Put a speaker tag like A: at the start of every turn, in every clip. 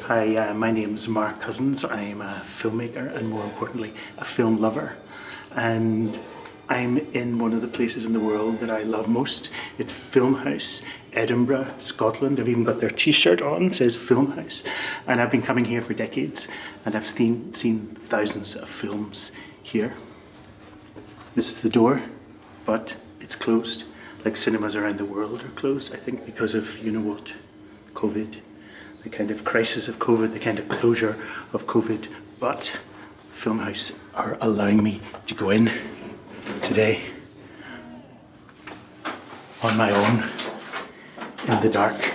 A: Hi, my name's Mark Cousins. I'm a filmmaker and more importantly, a film lover. And I'm in one of the places in the world that I love most. It's Filmhouse, Edinburgh, Scotland. I've even got their t-shirt on, it says Filmhouse. And I've been coming here for decades and I've seen thousands of films here. This is the door, but it's closed. Like cinemas around the world are closed, I think, because of, you know what, COVID. The kind of crisis of COVID, the kind of closure of COVID. But Filmhouse are allowing me to go in today on my own in the dark.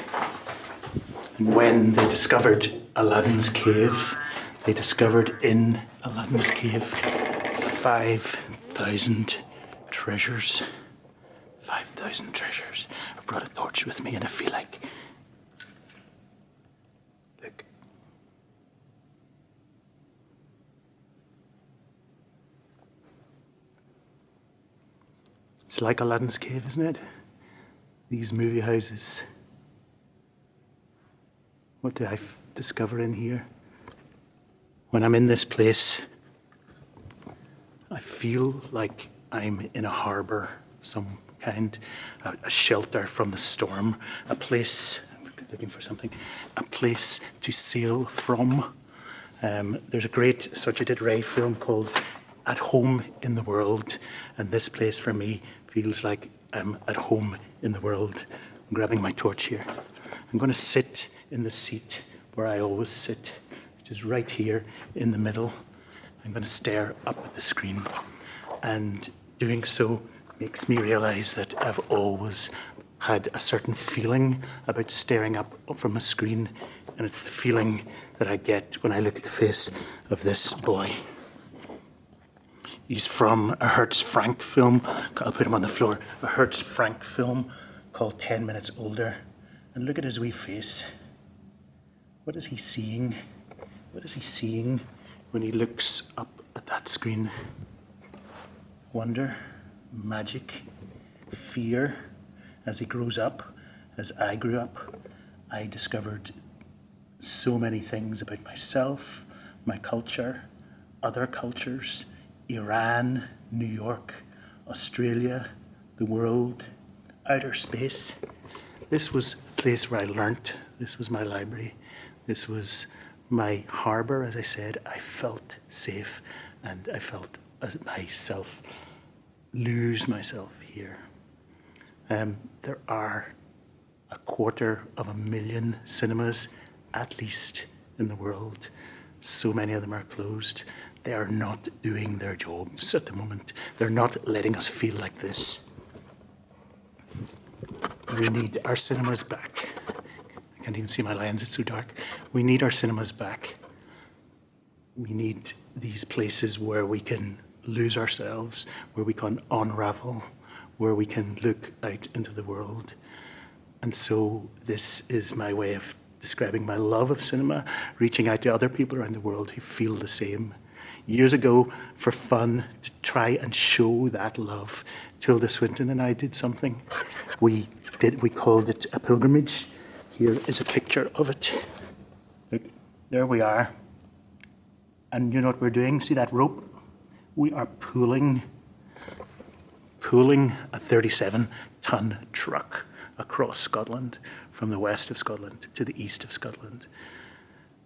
A: And when they discovered Aladdin's cave, they discovered in Aladdin's cave 5,000 treasures. 5,000 treasures. I brought a torch with me and I feel like, look. It's like Aladdin's cave, isn't it? These movie houses. What do I discover in here? When I'm in this place, I feel like I'm in a harbour, some kind, a shelter from the storm, a place, I'm looking for something, a place to sail from. There's a great Satyajit Ray film called At Home in the World, and this place for me feels like I'm at home in the world. I'm grabbing my torch here. I'm going to sit in the seat where I always sit, which is right here in the middle. I'm going to stare up at the screen, and doing so makes me realise that I've always had a certain feeling about staring up from a screen, and it's the feeling that I get when I look at the face of this boy. He's from a Hertz Frank film. I'll put him on the floor. A Hertz Frank film called 10 Minutes Older. And look at his wee face. What is he seeing? What is he seeing when he looks up at that screen? Wonder, magic, fear. As he grows up, as I grew up, I discovered so many things about myself, my culture, other cultures, Iran, New York, Australia, the world, outer space. This was a place where I learnt. This was my library. This was my harbour, as I said. I felt safe and I felt as myself, lose myself here. There are 250,000 cinemas, at least, in the world. So many of them are closed. They are not doing their jobs at the moment. They're not letting us feel like this. We need our cinemas back. I can't even see my lens, it's so dark. We need our cinemas back. We need these places where we can lose ourselves, where we can unravel, where we can look out into the world. And so this is my way of describing my love of cinema, reaching out to other people around the world who feel the same. Years ago, for fun, to try and show that love, Tilda Swinton and I did something. We called it a pilgrimage. Here is a picture of it. Look, there we are. And you know what we're doing? See that rope? We are pulling a 37-ton truck across Scotland, from the west of Scotland to the east of Scotland.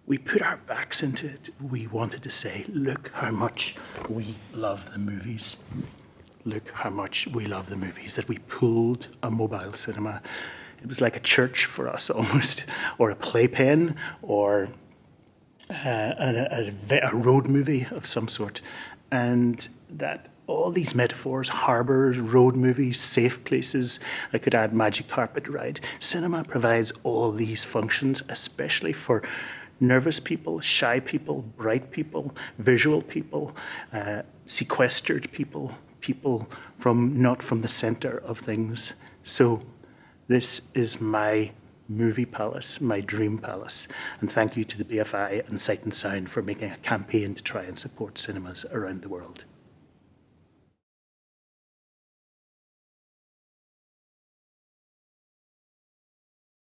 A: We put our backs into it. We wanted to say, look how much we love the movies. Look how much we love the movies, that we pulled a mobile cinema. It was like a church for us almost, or a playpen, or a road movie of some sort. And that all these metaphors, harbours, road movies, safe places, I could add magic carpet ride. Cinema provides all these functions, especially for nervous people, shy people, bright people, visual people, sequestered people, people not from the centre of things. So this is my movie palace, my dream palace. And thank you to the BFI and Sight and Sound for making a campaign to try and support cinemas around the world.